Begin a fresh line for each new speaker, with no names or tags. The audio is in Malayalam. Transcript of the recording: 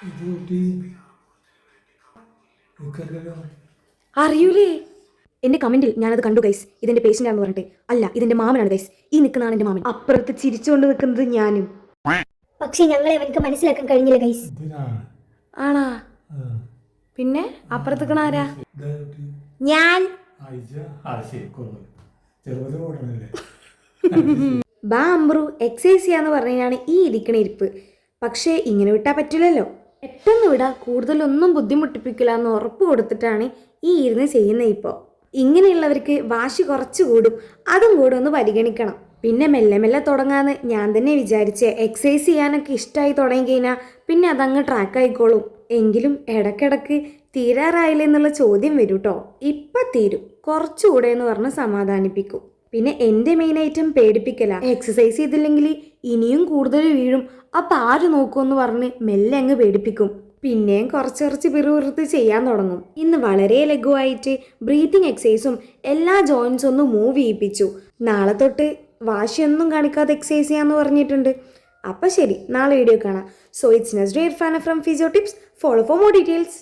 ഇത് കുട്ടി നിക്കറില്ലല്ലോ.
അറിയൂലേ? എന്റെ കമന്റിൽ ഞാനത് കണ്ടു ഗൈസ്. ഇതെന്റെ പേഷ്യന്റ് ആണെന്ന് പറഞ്ഞിട്ട്. അല്ല, ഇതെന്റെ മാമനാണ് ഗൈസ്. ഈ നിൽക്കുന്നതാണ് എന്റെ മാമൻ. അപ്പുറത്ത് ചിരിച്ചുകൊണ്ട് നിൽക്കുന്നത് ഞാനും.
പക്ഷെ ഞങ്ങളെ അവനക്ക് മനസ്സിലാക്കാൻ കഴിഞ്ഞില്ല ഗൈസ്.
എന്തിനാ?
ആണാ?
ആ,
പിന്നെ അപ്പുറത്തേക്കണ ആരാ?
ഇതാ കുട്ടി.
ഞാൻ.
ആയിച്ച ആ ശരി കുറവ് ചെറുപ്പത്തിൽ ഓടണല്ലേ.
ബാ അമ്പ്രു, എക്സസൈസ് ചെയ്യാന്ന് പറഞ്ഞാണ് ഈ ഇരിക്കണ ഇരിപ്പ്. പക്ഷേ ഇങ്ങനെ വിട്ടാൽ പറ്റില്ലല്ലോ. പെട്ടെന്ന് വിടാ, കൂടുതലൊന്നും ബുദ്ധിമുട്ടിപ്പിക്കില്ല എന്ന് ഉറപ്പ് കൊടുത്തിട്ടാണ് ഈ ഇരുന്ന് ചെയ്യുന്നത്. ഇപ്പോൾ ഇങ്ങനെയുള്ളവർക്ക് വാശി കുറച്ച് കൂടും. അതും കൂടെ ഒന്ന് പരിഗണിക്കണം. പിന്നെ മെല്ലെ മെല്ലെ തുടങ്ങാന്ന് ഞാൻ തന്നെ വിചാരിച്ചേ. എക്സസൈസ് ചെയ്യാനൊക്കെ ഇഷ്ടമായി തുടങ്ങി കഴിഞ്ഞാൽ പിന്നെ അതങ്ങ് ട്രാക്ക് ആയിക്കോളും. എങ്കിലും ഇടയ്ക്കിടയ്ക്ക് തീരാറായില്ല എന്നുള്ള ചോദ്യം വരും കേട്ടോ. ഇപ്പം തീരും, കുറച്ചുകൂടെ എന്ന് പറഞ്ഞ് സമാധാനിപ്പിക്കും. പിന്നെ എൻ്റെ മെയിൻ ഐറ്റം പേടിപ്പിക്കല. എക്സസൈസ് ചെയ്തില്ലെങ്കിൽ ഇനിയും കൂടുതൽ വീഴും, അപ്പം ആര് നോക്കുമെന്ന് പറഞ്ഞ് മെല്ലെ അങ്ങ് പേടിപ്പിക്കും. പിന്നെയും കുറച്ച് കുറച്ച് പിറുപിറുത്ത് ചെയ്യാൻ തുടങ്ങും. ഇന്ന് വളരെ ലഘുവായിട്ട് ബ്രീത്തിങ് എക്സസൈസും എല്ലാ ജോയിൻസും ഒന്ന് മൂവ് ചെയ്യിപ്പിച്ചു. നാളെ തൊട്ട് വാശിയൊന്നും കാണിക്കാതെ എക്സസൈസ് ചെയ്യാമെന്ന് പറഞ്ഞിട്ടുണ്ട്. അപ്പം ശരി, നാളെ വീഡിയോ കാണാം. So it's Nazriya Irfana from physio tips. Follow for more details.